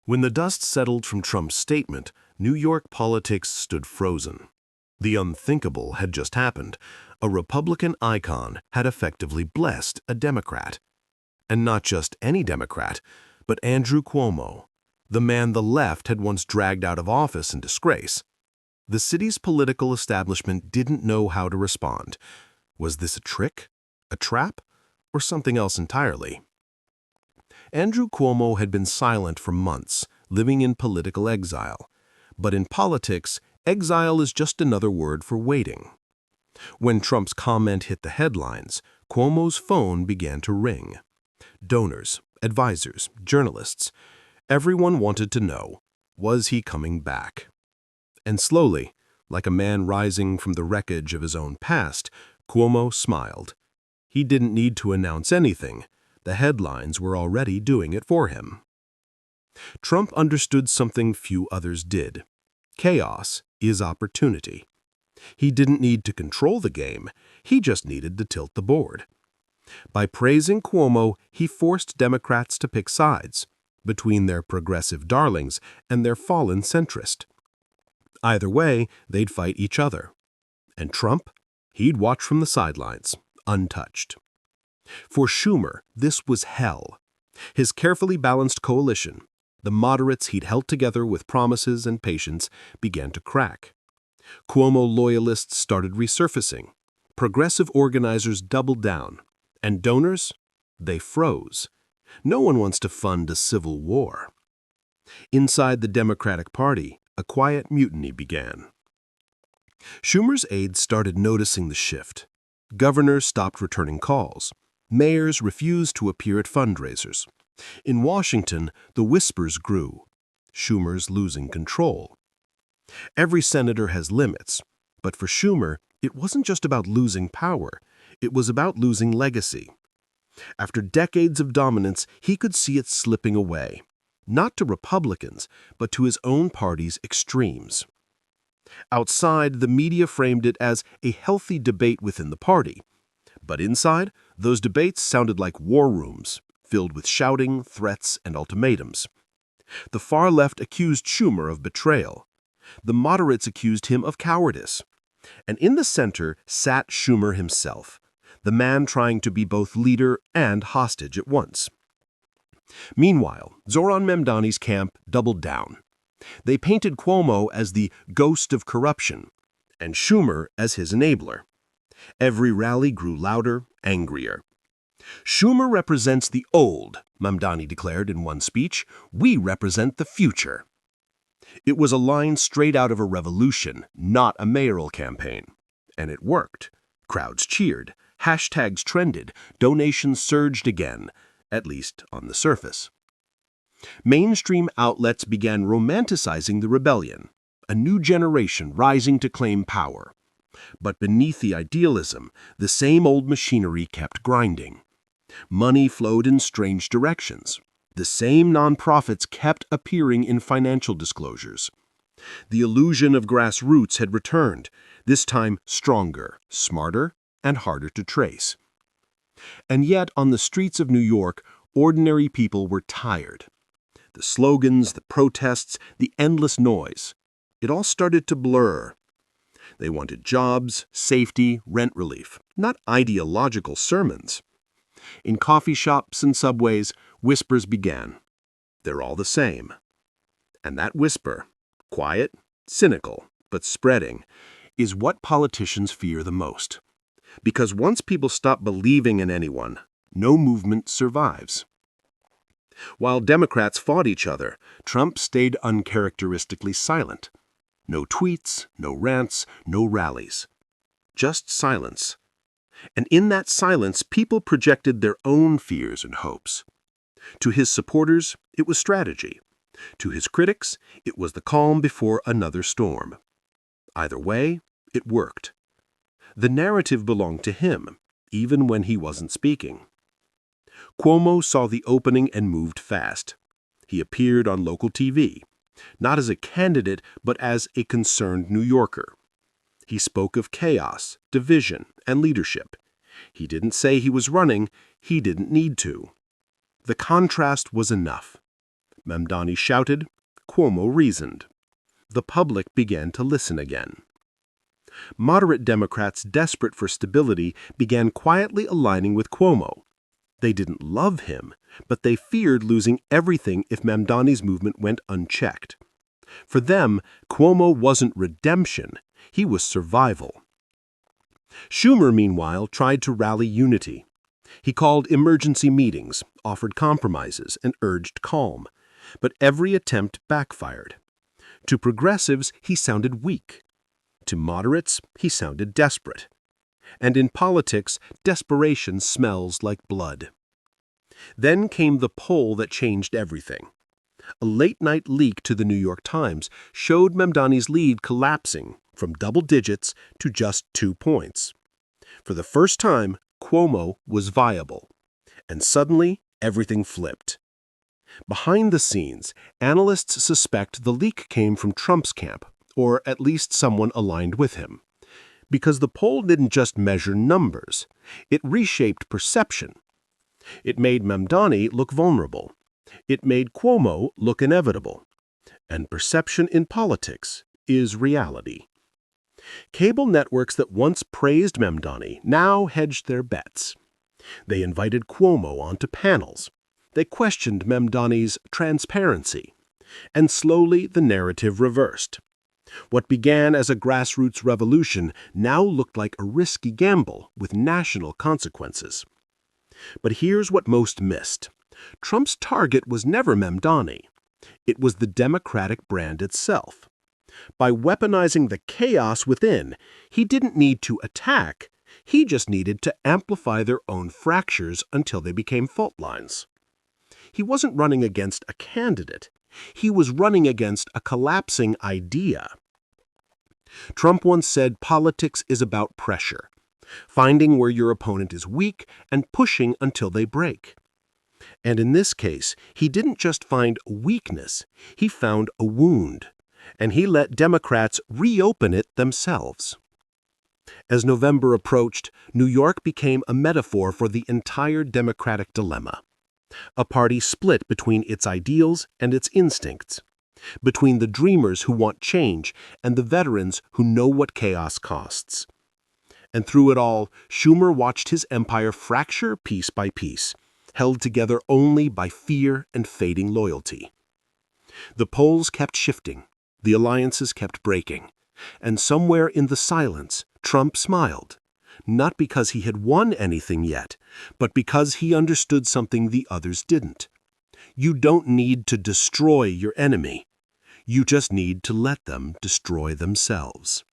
When the dust settled from Trump's statement, New York politics stood frozen. The unthinkable had just happened. A Republican icon had effectively blessed a Democrat. And not just any Democrat, but Andrew Cuomo, the man the left had once dragged out of office in disgrace. The city's political establishment didn't know how to respond. Was this a trick, a trap, or something else entirely? Andrew Cuomo had been silent for months, living in political exile. But in politics, exile is just another word for waiting. When Trump's comment hit the headlines, Cuomo's phone began to ring. Donors, advisors, journalists, everyone wanted to know, was he coming back? And slowly, like a man rising from the wreckage of his own past, Cuomo smiled. He didn't need to announce anything. The headlines were already doing it for him. Trump understood something few others did. Chaos is opportunity. He didn't need to control the game, he just needed to tilt the board. By praising Cuomo, he forced Democrats to pick sides between their progressive darlings and their fallen centrist. Either way, they'd fight each other. And Trump? He'd watch from the sidelines, untouched. For Schumer, this was hell. His carefully balanced coalition, the moderates he'd held together with promises and patience, began to crack. Cuomo loyalists started resurfacing. Progressive organizers doubled down. And donors? They froze. No one wants to fund a civil war. Inside the Democratic Party, a quiet mutiny began. Schumer's aides started noticing the shift. Governors stopped returning calls. Mayors refused to appear at fundraisers. In Washington, the whispers grew. Schumer's losing control. Every senator has limits, but for Schumer, it wasn't just about losing power. It was about losing legacy. After decades of dominance, he could see it slipping away, not to Republicans, but to his own party's extremes. Outside, the media framed it as a healthy debate within the party. But inside, those debates sounded like war rooms, filled with shouting, threats, and ultimatums. The far left accused Schumer of betrayal. The moderates accused him of cowardice. And in the center sat Schumer himself, the man trying to be both leader and hostage at once. Meanwhile, Zoran Mamdani's camp doubled down. They painted Cuomo as the ghost of corruption, and Schumer as his enabler. Every rally grew louder, angrier. "Schumer represents the old," Mamdani declared in one speech. "We represent the future." It was a line straight out of a revolution, not a mayoral campaign. And it worked. Crowds cheered. Hashtags trended. Donations surged again, at least on the surface. Mainstream outlets began romanticizing the rebellion, a new generation rising to claim power. But beneath the idealism, the same old machinery kept grinding. Money flowed in strange directions. The same nonprofits kept appearing in financial disclosures. The illusion of grassroots had returned, this time stronger, smarter, and harder to trace. And yet, on the streets of New York, ordinary people were tired. The slogans, the protests, the endless noise, it all started to blur. They wanted jobs, safety, rent relief, not ideological sermons. In coffee shops and subways, whispers began. They're all the same. And that whisper, quiet, cynical, but spreading, is what politicians fear the most. Because once people stop believing in anyone, no movement survives. While Democrats fought each other, Trump stayed uncharacteristically silent. No tweets, no rants, no rallies. Just silence. And in that silence, people projected their own fears and hopes. To his supporters, it was strategy. To his critics, it was the calm before another storm. Either way, it worked. The narrative belonged to him, even when he wasn't speaking. Cuomo saw the opening and moved fast. He appeared on local TV, not as a candidate, but as a concerned New Yorker. He spoke of chaos, division, and leadership. He didn't say he was running, he didn't need to. The contrast was enough. Mamdani shouted. Cuomo reasoned. The public began to listen again. Moderate Democrats desperate for stability began quietly aligning with Cuomo. They didn't love him, but they feared losing everything if Mamdani's movement went unchecked. For them, Cuomo wasn't redemption, he was survival. Schumer, meanwhile, tried to rally unity. He called emergency meetings, offered compromises, and urged calm. But every attempt backfired. To progressives, he sounded weak. To moderates, he sounded desperate. And in politics, desperation smells like blood. Then came the poll that changed everything. A late-night leak to the New York Times showed Mamdani's lead collapsing from double digits to just 2 points. For the first time, Cuomo was viable. And suddenly, everything flipped. Behind the scenes, analysts suspect the leak came from Trump's camp, or at least someone aligned with him. Because the poll didn't just measure numbers, it reshaped perception. It made Mamdani look vulnerable. It made Cuomo look inevitable. And perception in politics is reality. Cable networks that once praised Mamdani now hedged their bets. They invited Cuomo onto panels. They questioned Mamdani's transparency. And slowly the narrative reversed. What began as a grassroots revolution now looked like a risky gamble with national consequences. But here's what most missed. Trump's target was never Mamdani. It was the Democratic brand itself. By weaponizing the chaos within, he didn't need to attack. He just needed to amplify their own fractures until they became fault lines. He wasn't running against a candidate. He was running against a collapsing idea. Trump once said politics is about pressure, finding where your opponent is weak and pushing until they break. And in this case, he didn't just find weakness, he found a wound, and he let Democrats reopen it themselves. As November approached, New York became a metaphor for the entire Democratic dilemma. A party split between its ideals and its instincts, between the dreamers who want change and the veterans who know what chaos costs. And through it all, Schumer watched his empire fracture piece by piece, held together only by fear and fading loyalty. The polls kept shifting, the alliances kept breaking, and somewhere in the silence, Trump smiled. Not because he had won anything yet, but because he understood something the others didn't. You don't need to destroy your enemy. You just need to let them destroy themselves.